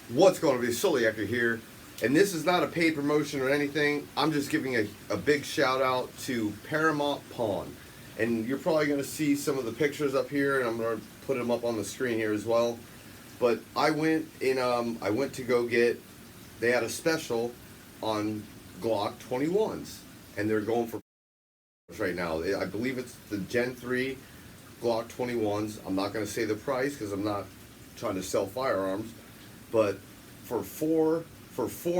What's going to be soloyaker here, and this is not a paid promotion or anything. I'm just giving a big shout out to Paramount Pawn, and you're probably going to see some of the pictures up here, and I'm going to put them up on the screen here as well. But I went to go get, they had a special on Glock 21s, and they're going for right now. I believe it's the Gen 3 Glock 21s. I'm not going to say the price because I'm not trying to sell firearms. But for four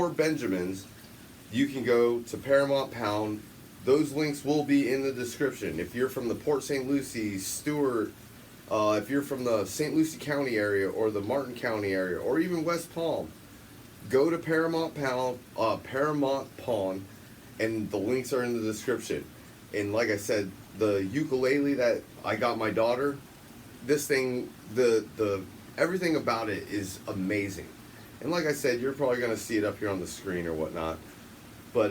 Benjamins, you can go to Paramount Pound. Those links will be in the description. If you're from the Port St. Lucie, Stewart, if you're from the St. Lucie County area or the Martin County area or even West Palm, go to Paramount Pawn, and the links are in the description. And like I said, the ukulele that I got my daughter, this thing, the everything about it is amazing. And like I said, you're probably going to see it up here on the screen or whatnot. But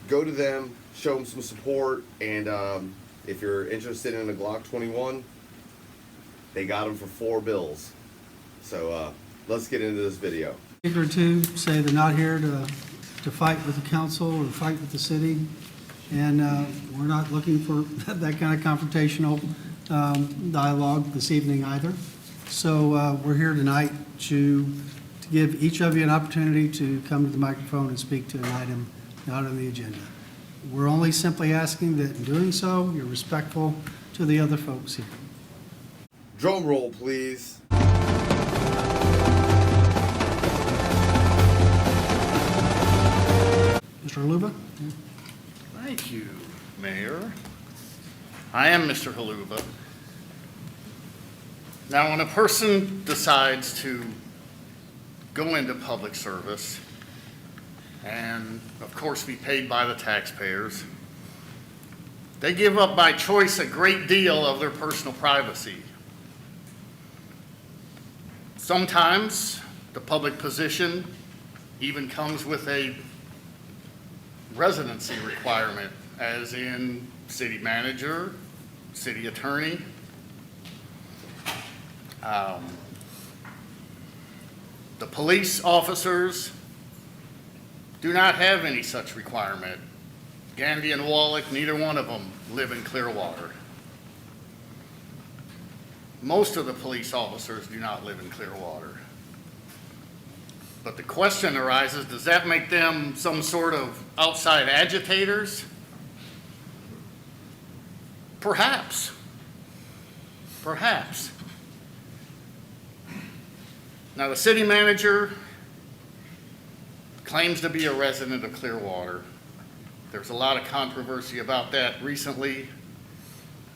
go to them, show them some support, and if you're interested in a Glock 21, they got them for $4. So let's get into this video. Or two say they're not here to fight with the council or fight with the city, and we're not looking for that kind of confrontational dialogue this evening either. So we're here tonight to give each of you an opportunity to come to the microphone and speak to an item not on the agenda. We're only simply asking that in doing so, you're respectful to the other folks here. Drum roll, please. Mr. Haluba? Thank you, Mayor. I am Mr. Haluba. Now, when a person decides to go into public service and, of course, be paid by the taxpayers, they give up by choice a great deal of their personal privacy. Sometimes the public position even comes with a residency requirement, as in city manager, city attorney. The police officers do not have any such requirement. Gandy and Wallach, neither one of them live in Clearwater. Most of the police officers do not live in Clearwater. But the question arises, does that make them some sort of outside agitators? Perhaps. Perhaps. Now, the city manager claims to be a resident of Clearwater. There's a lot of controversy about that recently.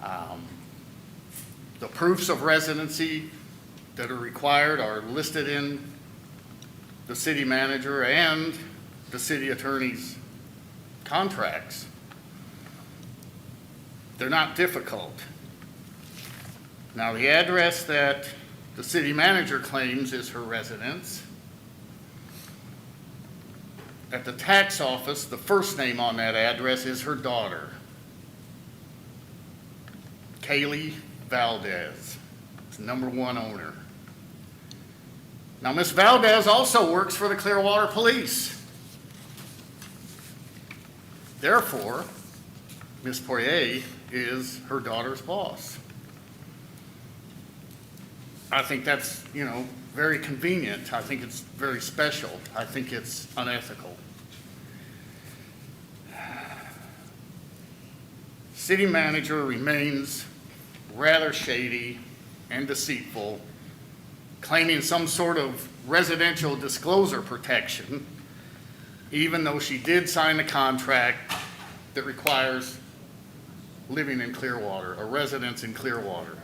The proofs of residency that are required are listed in the city manager and the city attorney's contracts. They're not difficult. Now, the address that the city manager claims is her residence. At the tax office, the first name on that address is her daughter, Kaylee Valdez, #1 owner. Now, Ms. Valdez also works for the Clearwater Police. Therefore, Ms. Poirier is her daughter's boss. I think that's, very convenient. I think it's very special. I think it's unethical. City manager remains rather shady and deceitful, claiming some sort of residential disclosure protection, even though she did sign a contract that requires living in Clearwater, a residence in Clearwater.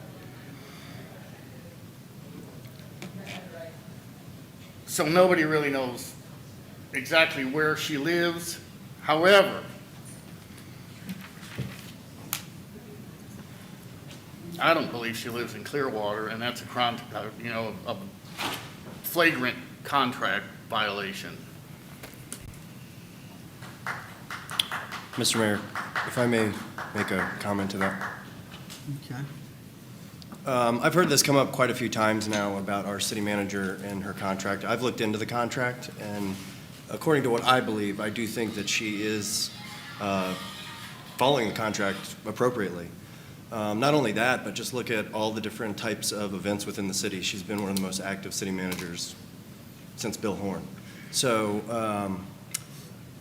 So nobody really knows exactly where she lives. However, I don't believe she lives in Clearwater, and that's a flagrant contract violation. Mr. Mayor, if I may make a comment to that. Okay. I've heard this come up quite a few times now about our city manager and her contract. I've looked into the contract, and according to what I believe, I do think that she is following the contract appropriately. Not only that, but just look at all the different types of events within the city. She's been one of the most active city managers since Bill Horn. So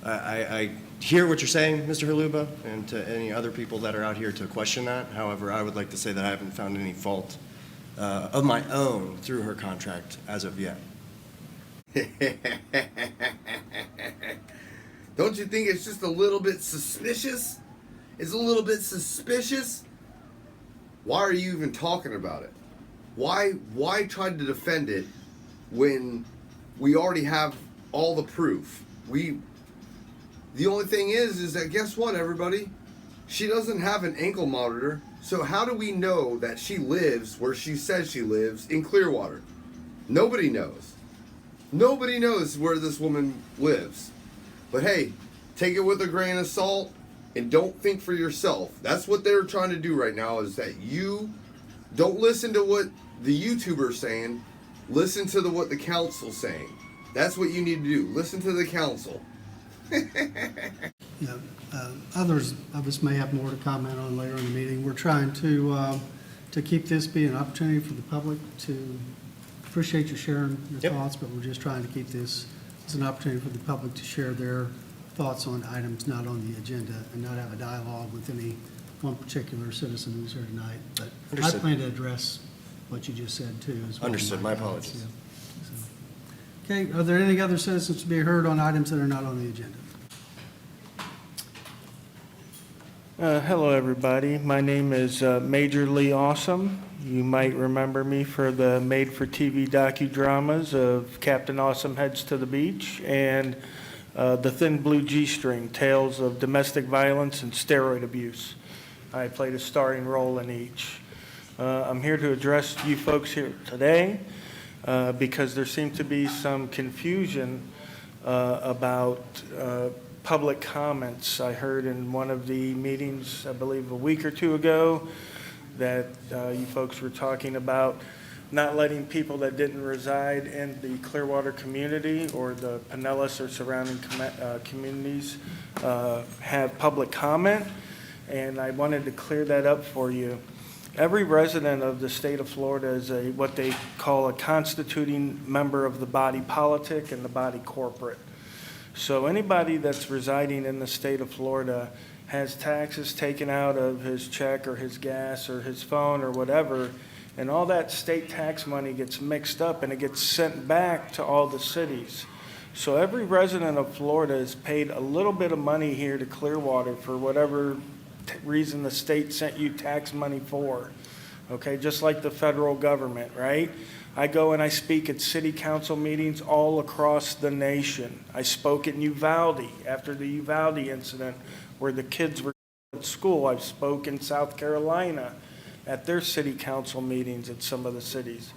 I hear what you're saying, Mr. Haluba, and to any other people that are out here to question that. However, I would like to say that I haven't found any fault of my own through her contract as of yet. Don't you think it's just a little bit suspicious? It's a little bit suspicious? Why are you even talking about it? Why try to defend it when we already have all the proof? The only thing is that guess what, everybody? She doesn't have an ankle monitor, so how do we know that she lives where she says she lives in Clearwater? Nobody knows. Nobody knows where this woman lives. But hey, take it with a grain of salt and don't think for yourself. That's what they're trying to do right now, is that you don't listen to what the YouTuber's saying, listen to what the council's saying. That's what you need to do. Listen to the council. Yeah, others of us may have more to comment on later in the meeting. We're trying to keep this be an opportunity for the public to appreciate you sharing your thoughts, but we're just trying to keep this as an opportunity for the public to share their thoughts on items not on the agenda and not have a dialogue with any one particular citizen who's here tonight. But Understood. I plan to address what you just said too as well. Understood. My apologies. Yeah. So, okay, are there any other citizens to be heard on items that are not on the agenda? Hello, everybody. My name is Major Lee Awesome. You might remember me for the made-for-TV docudramas of Captain Awesome Heads to the Beach and The Thin Blue G-String, Tales of Domestic Violence and Steroid Abuse. I played a starring role in each. I'm here to address you folks here today because there seems to be some confusion about public comments. I heard in one of the meetings, I believe a week or two ago, that you folks were talking about not letting people that didn't reside in the Clearwater community or the Pinellas or surrounding communities have public comment, and I wanted to clear that up for you. Every resident of the state of Florida is what they call a constituting member of the body politic and the body corporate. So anybody that's residing in the state of Florida has taxes taken out of his check or his gas or his phone or whatever, and all that state tax money gets mixed up and it gets sent back to all the cities. So every resident of Florida is paid a little bit of money here to Clearwater for whatever reason the state sent you tax money for. Okay, just like the federal government, right? I go and I speak at city council meetings all across the nation. I spoke in Uvalde after the Uvalde incident where the kids were at school. I've spoke in South Carolina at their city council meetings at some of the cities.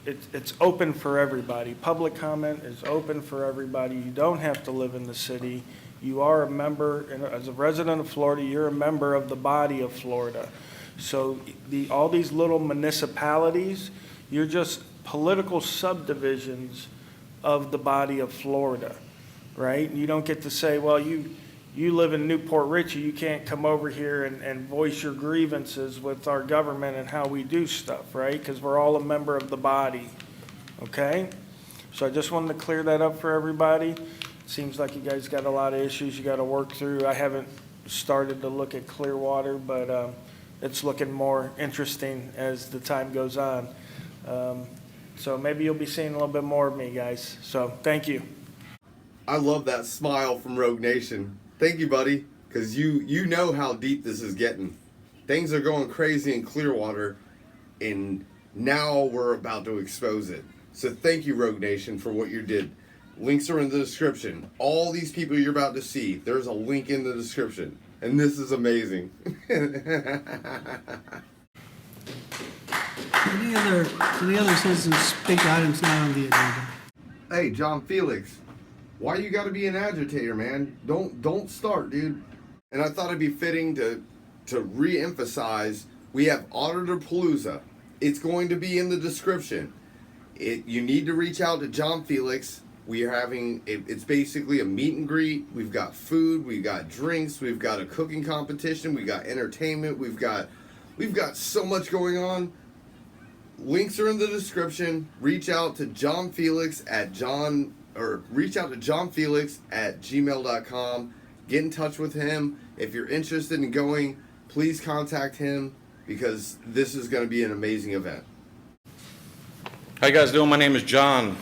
It's open for everybody. Public comment is open for everybody. You don't have to live in the city. You are a member, and as a resident of Florida, you're a member of the body of Florida. So all these little municipalities, you're just political subdivisions of the body of Florida, right? You don't get to say, well, you live in Newport Richie, you can't come over here and voice your grievances with our government and how we do stuff, right? Because we're all a member of the body, okay? So I just wanted to clear that up for everybody. Seems like you guys got a lot of issues you got to work through. I haven't started to look at Clearwater, but it's looking more interesting as the time goes on. So maybe you'll be seeing a little bit more of me, guys. So thank you. I love that smile from Rogue Nation. Thank you, buddy, because you know how deep this is getting. Things are going crazy in Clearwater, and now we're about to expose it. So thank you, Rogue Nation, for what you did. Links are in the description. All these people you're about to see, there's a link in the description. And this is amazing. Any other citizens speak to items not on the agenda? Hey, John Filax, why you gotta be an agitator, man? Don't start, dude. And I thought it'd be fitting to re-emphasize We have Auditorpoolza. It's going to be in the description. You need to reach out to John Filax. We are having, it's basically a meet and greet. We've got food, we've got drinks, we've got a cooking competition, we've got entertainment, we've got so much going on. Links are in the description. Reach out to John Filax at johnfilax@gmail.com. Get in touch with him. If you're interested in going, please contact him because this is going to be an amazing event. How you guys doing? My name is John.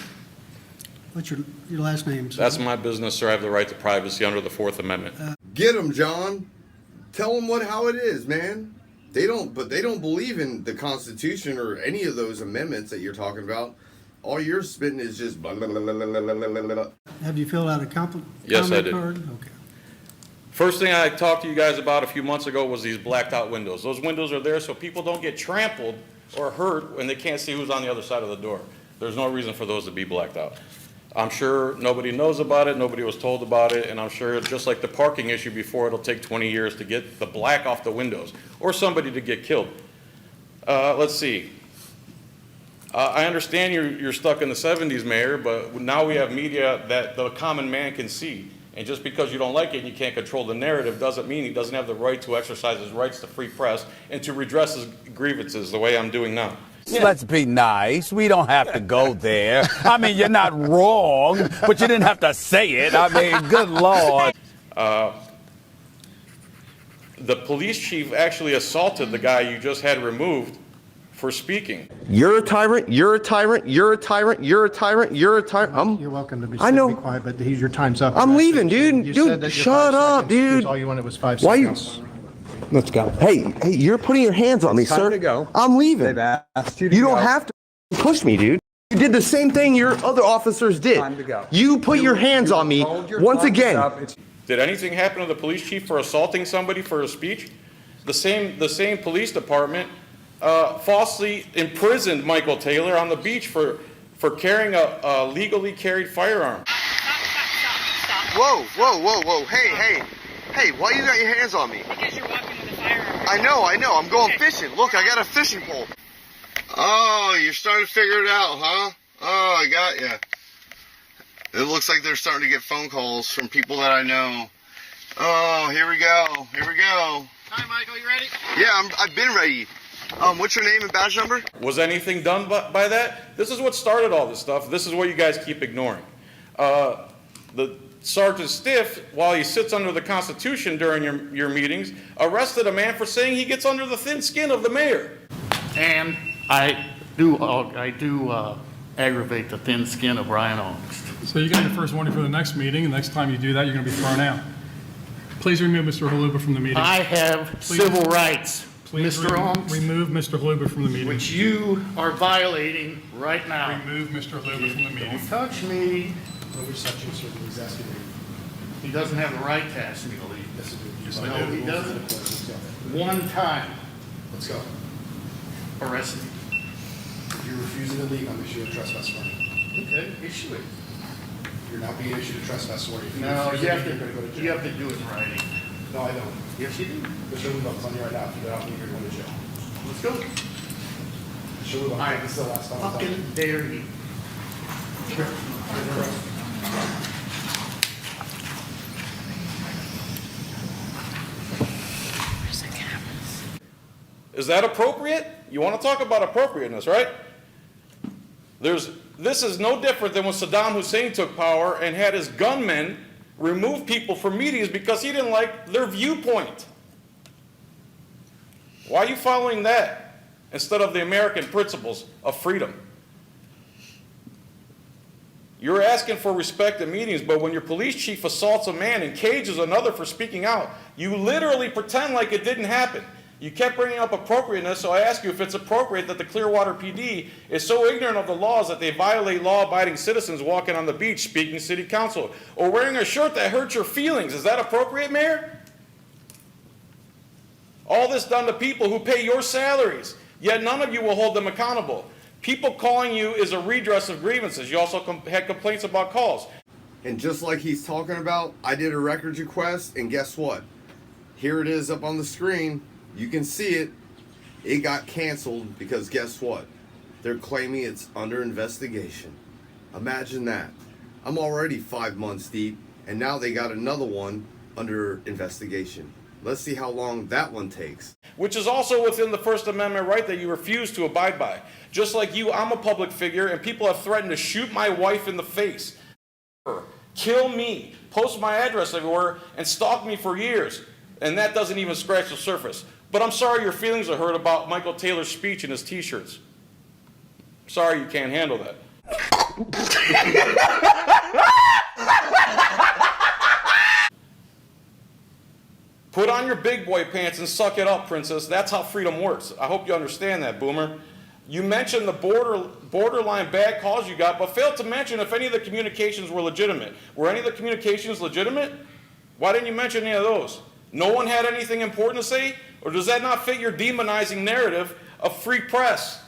What's your last name, sir? That's my business, sir. I have the right to privacy under the Fourth Amendment. Get him, John. Tell them how it is, man. They don't believe in the Constitution or any of those amendments that you're talking about. All you're spitting is just blah, blah, blah, blah, blah, blah, blah, blah. Have you filled out a comment Yes, I did. card? Okay. First thing I talked to you guys about a few months ago was these blacked out windows. Those windows are there so people don't get trampled or hurt when they can't see who's on the other side of the door. There's no reason for those to be blacked out. I'm sure nobody knows about it, nobody was told about it, and I'm sure just like the parking issue before, it'll take 20 years to get the black off the windows or somebody to get killed. Let's see. I understand you're stuck in the 70s, Mayor, but now we have media that the common man can see. And just because you don't like it and you can't control the narrative doesn't mean he doesn't have the right to exercise his rights to free press and to redress his grievances the way I'm doing now. Let's be nice. We don't have to go there. I mean, you're not wrong, but you didn't have to say it. I mean, good Lord. The police chief actually assaulted the guy you just had removed for speaking. You're a tyrant, you're a tyrant, you're a tyrant, you're a tyrant, you're a tyrant. You're welcome to be, I know. be quiet, but your time's up. I'm leaving, dude. You Dude, said that your shut 5 up, seconds was dude. all you wanted was 5 Why you- seconds. Let's go. Hey, you're putting your hands on me, Time sir. to go. I'm leaving. They've asked you to You go. don't have to push me, dude. You did the same thing your other officers did. Time to go. You put your hands on me Hold your once thumbs again. up. It's- Did anything happen to the police chief for assaulting somebody for a speech? The same police department falsely imprisoned Michael Taylor on the beach for carrying a legally carried firearm. Whoa, whoa, whoa, whoa. Hey, why you got your hands on me? Because you're walking with a firearm. I know. I'm going fishing. Look, I got a fishing pole. Oh, you're starting to figure it out, huh? Oh, I got ya. It looks like they're starting to get phone calls from people that I know. Oh, here we go. Hi, Michael, you ready? Yeah, I've been ready. What's your name and badge number? Was anything done by that? This is what started all this stuff. This is what you guys keep ignoring. The Sergeant Stiff, while he sits under the Constitution during your meetings, arrested a man for saying he gets under the thin skin of the mayor. And I do aggravate the thin skin of Ryan August. So you got your first warning for the next meeting, and next time you do that, you're going to be thrown out. Please remove Mr. Haluba from the meeting. I have civil rights, Please Mr. Holmes, remove Mr. Haluba from the meeting. which you are violating right now. Remove Mr. Haluba from the meeting. Don't touch me. Over section, sir, he's asking you. He doesn't have the right to ask me to leave. Yes, Yes, No, I do. he doesn't. Let's go. One time, Let's go. arrest me. If you're refusing to leave, I'm issuing a trespass warning. Okay, issue it. You're not being issued a trespass warning. If you No, refuse you to have leave, you're gonna go to to, jail. you have to do it in writing. No, I don't. Yes, you do. Mr. Luba, I'm telling you right now, if you get out, you're going to jail. Let's go. Mr. Luba, I this is the last time I'm telling you. fucking dare you. Is that appropriate? You want to talk about appropriateness, right? This is no different than when Saddam Hussein took power and had his gunmen remove people from meetings because he didn't like their viewpoint. Why are you following that instead of the American principles of freedom? You're asking for respect at meetings, but when your police chief assaults a man and cages another for speaking out, you literally pretend like it didn't happen. You kept bringing up appropriateness, so I ask you if it's appropriate that the Clearwater PD is so ignorant of the laws that they violate law-abiding citizens walking on the beach, speaking to city council, or wearing a shirt that hurts your feelings. Is that appropriate, Mayor? All this done to people who pay your salaries, yet none of you will hold them accountable. People calling you is a redress of grievances. You also had complaints about calls. And just like he's talking about, I did a records request, and guess what? Here it is up on the screen. You can see it. It got canceled because guess what? They're claiming it's under investigation. Imagine that. I'm already 5 months deep, and now they got another one under investigation. Let's see how long that one takes. Which is also within the First Amendment right that you refuse to abide by. Just like you, I'm a public figure, and people have threatened to shoot my wife in the face, kill me, post my address everywhere, and stalk me for years. And that doesn't even scratch the surface. But I'm sorry your feelings are hurt about Michael Taylor's speech and his t-shirts. Sorry you can't handle that. Put on your big boy pants and suck it up, princess. That's how freedom works. I hope you understand that, boomer. You mentioned the borderline bad calls you got, but failed to mention if any of the communications were legitimate. Were any of the communications legitimate? Why didn't you mention any of those? No one had anything important to say? Or does that not fit your demonizing narrative of free press?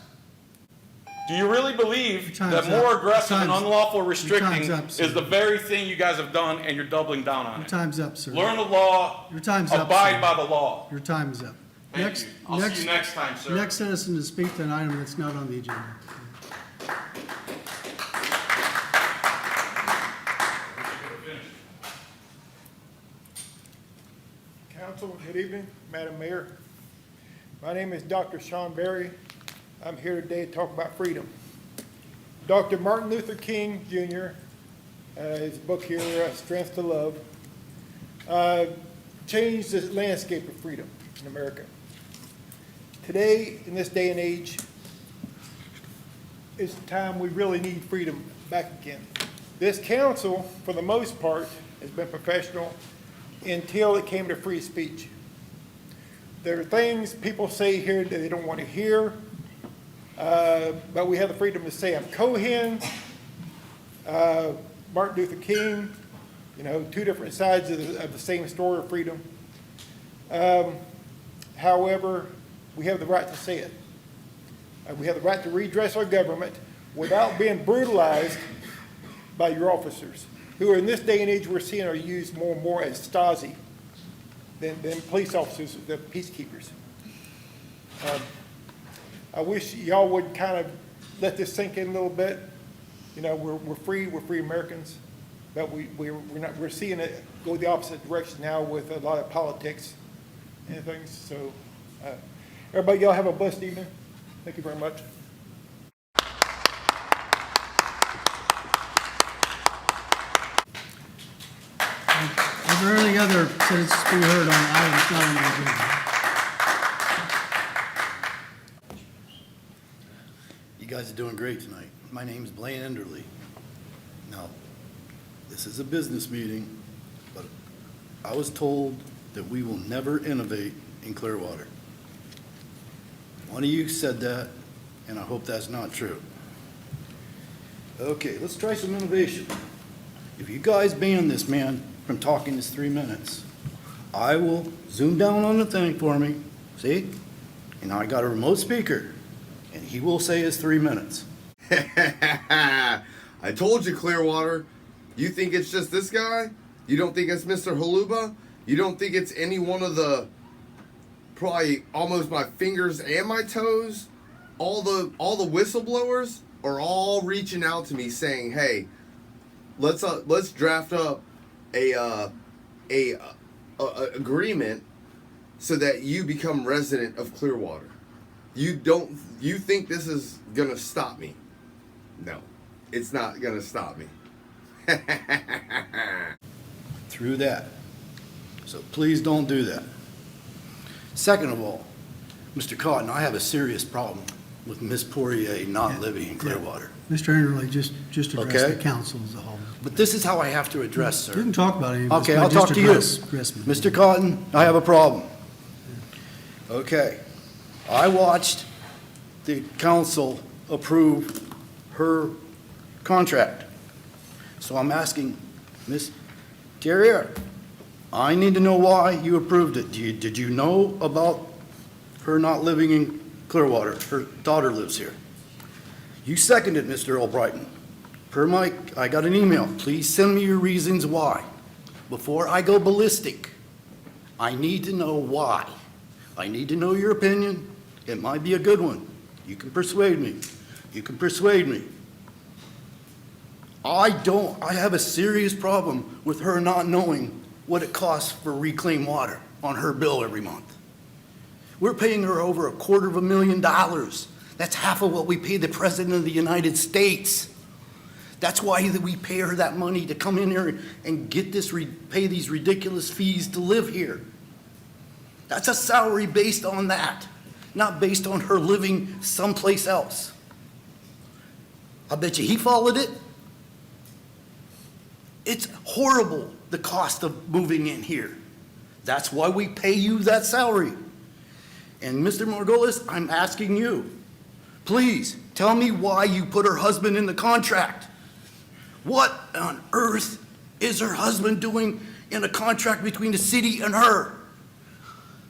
Do you really believe that more aggressive and unlawful restricting is the very thing you guys have done and you're doubling down on it? Your time's up, sir. Learn the law, Your time's up, abide sir. by the law. Your time is up. Thank you. I'll see you next time, sir. Next citizen to speak to an item that's not on the agenda. Council, good evening, Madam Mayor. My name is Dr. Shawn Berry. I'm here today to talk about freedom. Dr. Martin Luther King Jr., his book here, Strength to Love, changed the landscape of freedom in America. Today, in this day and age, is the time we really need freedom back again. This council, for the most part, has been professional until it came to free speech. There are things people say here that they don't want to hear, but we have the freedom to say I'm Cohen, Martin Luther King, you know, two different sides of the same story of freedom. However, we have the right to say it. We have the right to redress our government without being brutalized by your officers, who in this day and age we're seeing are used more and more as Stasi than police officers, the peacekeepers. I wish y'all would kind of let this sink in a little bit. You know, we're free Americans, but we're seeing it go the opposite direction now with a lot of politics and things. So, everybody, y'all have a blessed evening. Thank you very much. Are there any other citizens to be heard on items not on the agenda? You guys are doing great tonight. My name's Blaine Enderly. Now, this is a business meeting, but I was told that we will never innovate in Clearwater. One of you said that, and I hope that's not true. Okay, let's try some innovation. If you guys ban this man from talking his 3 minutes, I will zoom down on the thing for me, see? And I got a remote speaker, and he will say his 3 minutes. I told you, Clearwater. You think it's just this guy? You don't think it's Mr. Haluba? You don't think it's any one of the probably almost my fingers and my toes? All the whistleblowers are all reaching out to me saying, "Hey, let's draft up a agreement so that you become resident of Clearwater." You think this is gonna stop me? No, it's not gonna stop me. Through that. So please don't do that. Second of all, Mr. Cotton, I have a serious problem with Ms. Poirier not living in Clearwater. Mr. Enderly, just address Okay. the council as a whole. But this is how I have to address, sir. You can talk about it. Okay, I'll talk to you. Mr. Cotton, I have a problem. Okay, I watched the council approve her contract. So I'm asking, Ms. Teixeira, I need to know why you approved it. Did you know about her not living in Clearwater? Her daughter lives here. You seconded Mr. Allbritton. Per Mike, I got an email. Please send me your reasons why. Before I go ballistic, I need to know why. I need to know your opinion. It might be a good one. You can persuade me. You can persuade me. I have a serious problem with her not knowing what it costs for reclaimed water on her bill every month. We're paying her over $250,000. That's half of what we pay the President of the United States. That's why we pay her that money to come in here and get this, pay these ridiculous fees to live here. That's a salary based on that, not based on her living someplace else. I bet you he followed it. It's horrible, the cost of moving in here. That's why we pay you that salary. And Mr. Margolis, I'm asking you, please tell me why you put her husband in the contract. What on earth is her husband doing in a contract between the city and her?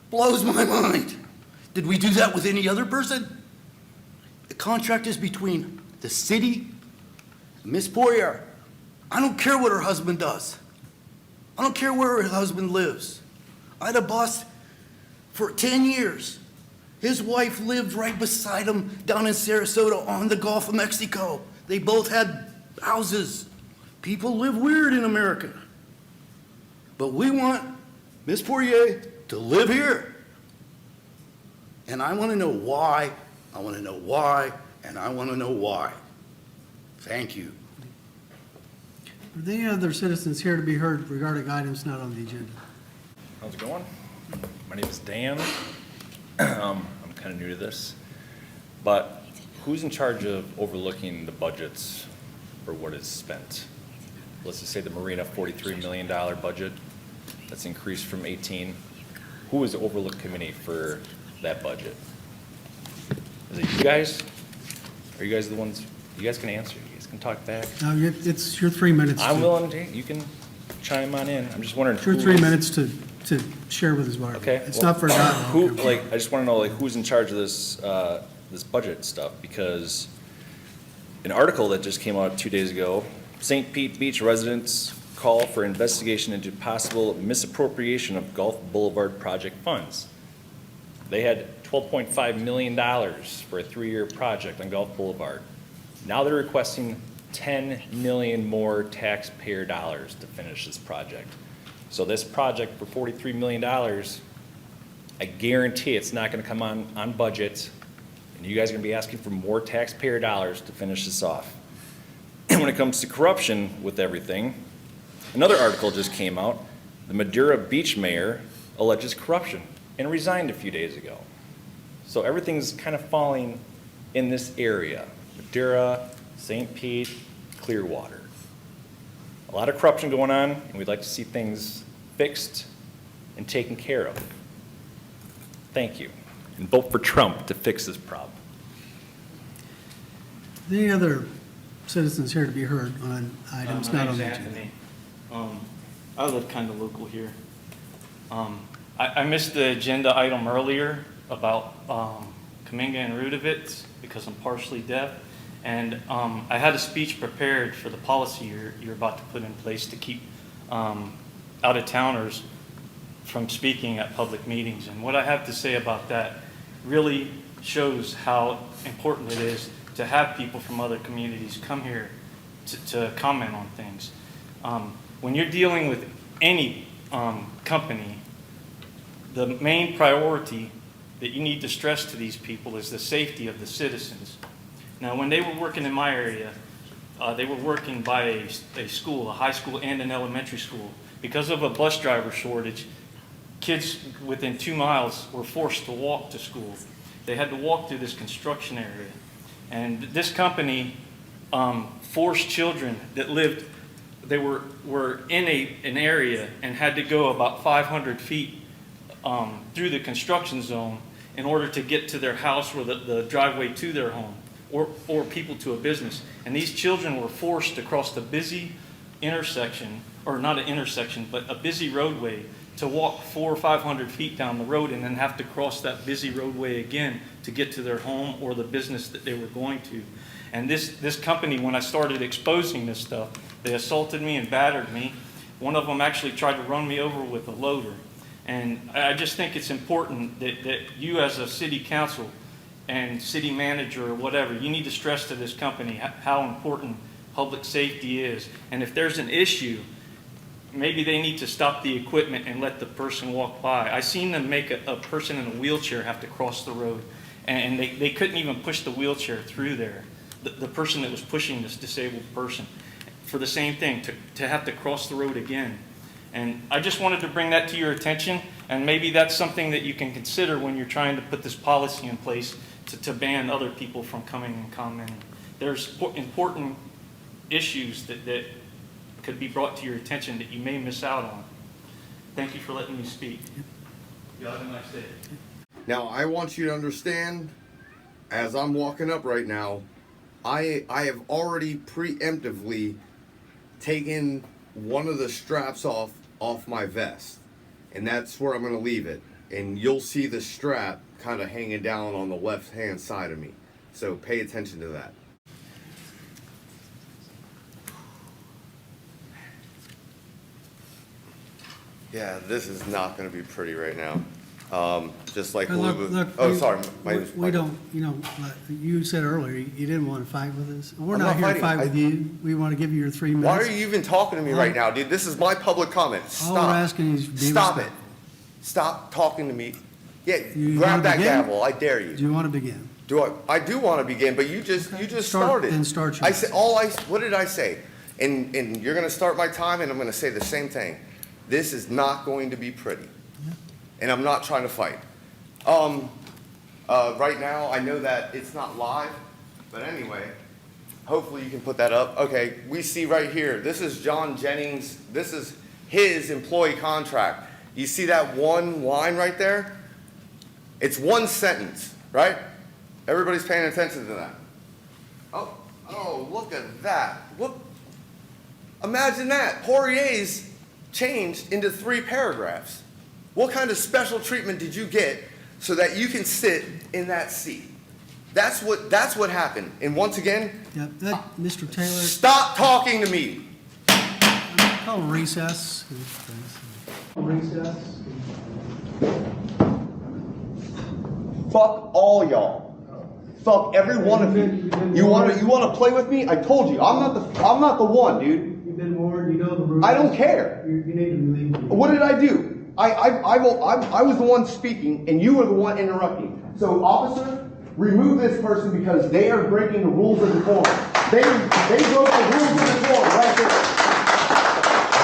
Blows my mind. Did we do that with any other person? The contract is between the city and Ms. Poirier. I don't care what her husband does. I don't care where her husband lives. I had a boss for 10 years. His wife lived right beside him down in Sarasota on the Gulf of Mexico. They both had houses. People live weird in America. But we want Ms. Poirier to live here. And I want to know why, I want to know why, and I want to know why. Thank you. Are there any other citizens here to be heard regarding items not on the agenda? How's it going? My name is Dan. I'm kind of new to this, but who's in charge of overlooking the budgets for what is spent? Let's just say the marina $43 million budget that's increased from 18. Who is the overlook committee for that budget? Is it you guys? Are you guys the ones? You guys can answer. You guys can talk back. No, it's your 3 minutes. I'm willing to. You can chime on in. I'm just wondering. It's your 3 minutes to share with his wife. Okay. It's not for a dialogue. Who, like, I just want to know, like, who's in charge of this, this budget stuff? Because an article that just came out 2 days ago, St. Pete Beach residents call for investigation into possible misappropriation of Gulf Boulevard project funds. They had $12.5 million for a 3-year project on Gulf Boulevard. Now they're requesting 10 million more taxpayer dollars to finish this project. So this project for $43 million, I guarantee it's not gonna come on budget, and you guys are gonna be asking for more taxpayer dollars to finish this off. And when it comes to corruption with everything, another article just came out. The Madeira Beach mayor alleges corruption and resigned a few days ago. So everything's kind of falling in this area. Madeira, St. Pete, Clearwater. A lot of corruption going on, and we'd like to see things fixed and taken care of. Thank you. And vote for Trump to fix this problem. Any other citizens here to be heard on items not on the agenda? Anthony. I live kind of local here. I missed the agenda item earlier about Kaminga and Rudovitz because I'm partially deaf. And I had a speech prepared for the policy you're about to put in place to keep out-of-towners from speaking at public meetings. And what I have to say about that really shows how important it is to have people from other communities come here to comment on things. When you're dealing with any company, the main priority that you need to stress to these people is the safety of the citizens. Now, when they were working in my area, they were working by a school, a high school and an elementary school. Because of a bus driver shortage, kids within 2 miles were forced to walk to school. They had to walk through this construction area. And this company forced children that lived, they were in an area and had to go about 500 feet through the construction zone in order to get to their house or the driveway to their home. Or people to a business. And these children were forced to cross the busy intersection, or not an intersection, but a busy roadway to walk 400 or 500 feet down the road and then have to cross that busy roadway again to get to their home or the business that they were going to. And this company, when I started exposing this stuff, they assaulted me and battered me. One of them actually tried to run me over with a loader. And I just think it's important that you as a city council and city manager or whatever, you need to stress to this company how important public safety is. And if there's an issue, maybe they need to stop the equipment and let the person walk by. I seen them make a person in a wheelchair have to cross the road, and they couldn't even push the wheelchair through there. The person that was pushing this disabled person, for the same thing, to have to cross the road again. And I just wanted to bring that to your attention, and maybe that's something that you can consider when you're trying to put this policy in place to ban other people from coming and commenting. There's important issues that could be brought to your attention that you may miss out on. Thank you for letting me speak. You have a nice day. Now, I want you to understand, as I'm walking up right now, I have already preemptively taken one of the straps off my vest, and that's where I'm going to leave it. And you'll see the strap kind of hanging down on the left-hand side of me. So pay attention to that. Yeah, this is not going to be pretty right now. Just like Look, oh, sorry. My name's we Michael. don't, you said earlier you didn't want to fight with us. We're I'm not not here to fighting. fight with you. We want to give you your 3 minutes. Why are you even talking to me right now, dude? This is my public comment. All we're Stop. asking is be Stop it. respectful. Stop talking to me. Yeah, You grab wanna that begin? gavel. I dare you. Do you want to begin? I do want to begin, but you just started. Then start your. I said what did I say? And you're going to start my time, and I'm going to say the same thing. This is not going to be pretty, and I'm not trying to fight. Right now, I know that it's not live, but anyway, hopefully you can put that up. Okay, we see right here. This is John Jennings. This is his employee contract. You see that one line right there? It's one sentence, right? Everybody's paying attention to that. Oh, look at that. Look. Imagine that. Poirrier's changed into 3 paragraphs. What kind of special treatment did you get so that you can sit in that seat? That's what happened. And once again, Mr. Taylor. Stop talking to me. Call recess. Recess. Fuck all y'all. Fuck every one of you. You want to play with me? I told you. I'm not the one, dude. You've been warned. You know the rules. I don't care. You need to leave. What did I do? I was the one speaking, and you were the one interrupting. So, officer, remove this person because they are breaking the rules of the forum. They broke the rules of the forum right there.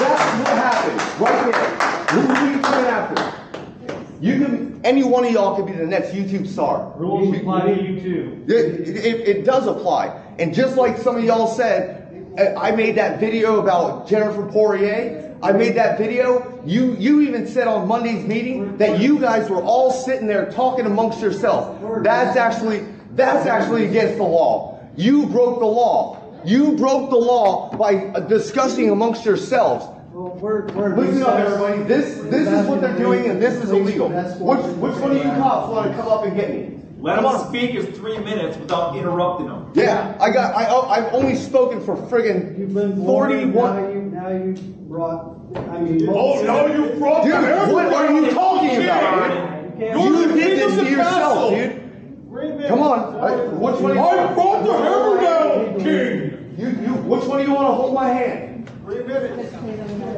That's what happened right there. Who are you coming after? Any one of y'all could be the next YouTube star. Rules apply to you too. It does apply. And just like some of y'all said, I made that video about Jennifer.Poirrier. I made that video. You even said on Monday's meeting that you guys were all sitting there talking amongst yourselves. That's actually against the law. You broke the law. You broke the law by discussing amongst yourselves. Listen up, everybody. This is what they're doing, and this is illegal. Which one of you cops want to come up and get me? Let them speak his 3 minutes without interrupting them. Yeah, I've only spoken for friggin' 41. Now you brought. No, you brought. Dude, what are you talking about, dude? You did this to yourself, dude. Come on. Which one? I brought the hammer down, King. Which one do you want to hold my hand? 3 minutes.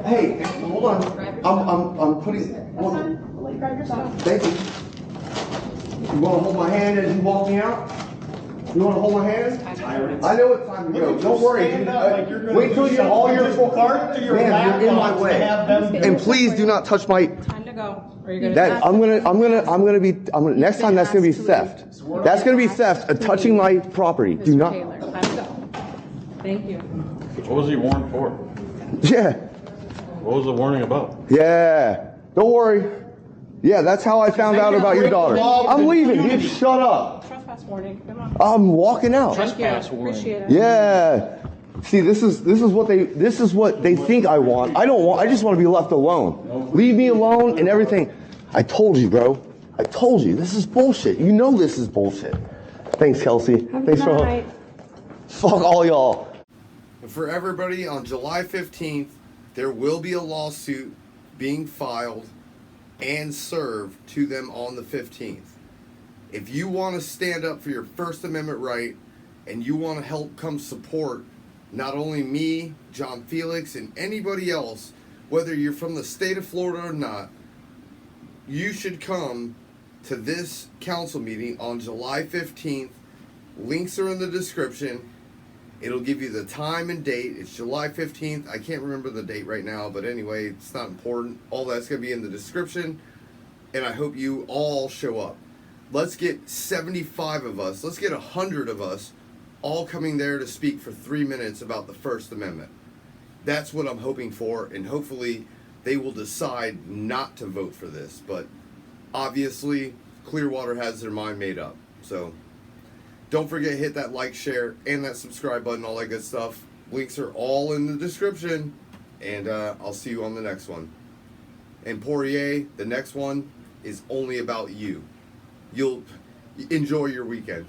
Hey, hold on. I'm putting. Thank you. You want to hold my hand as you walk me out? You want to hold my hand? I know it's time to go. Don't worry. Wait till you have all your full card. Man, you're in my way. And please do not touch my. Time to go. Or you're Next time that's gonna be theft. That's gonna be theft of touching my property. Do not. Taylor, time to go. Thank you. What was he warned for? Yeah. What was the warning about? Yeah. Don't worry. Yeah, that's how I found out about your daughter. I'm leaving. You shut up. Trespass warning. Come on. I'm walking out. Trespass warning. Appreciate it. Yeah. See, this is what they think I want. I don't want. I just want to be left alone. Leave me alone and everything. I told you, bro. I told you. This is bullshit. You know this is bullshit. Thanks, Kelsey. Thanks for help. Fuck all y'all. For everybody, on July 15th, there will be a lawsuit being filed and served to them on the 15th. If you want to stand up for your First Amendment right and you want to help come support not only me, John Filax, and anybody else, whether you're from the state of Florida or not, you should come to this council meeting on July 15th. Links are in the description. It'll give you the time and date. It's July 15th. I can't remember the date right now, but anyway, it's not important. All that's going to be in the description, and I hope you all show up. Let's get 75 of us, let's get 100 of us all coming there to speak for 3 minutes about the First Amendment. That's what I'm hoping for, and hopefully they will decide not to vote for this. But obviously, Clearwater has their mind made up. So don't forget, hit that like, share, and that subscribe button, all that good stuff. Links are all in the description, and I'll see you on the next one. And Poirier, the next one is only about you. You'll enjoy your weekend.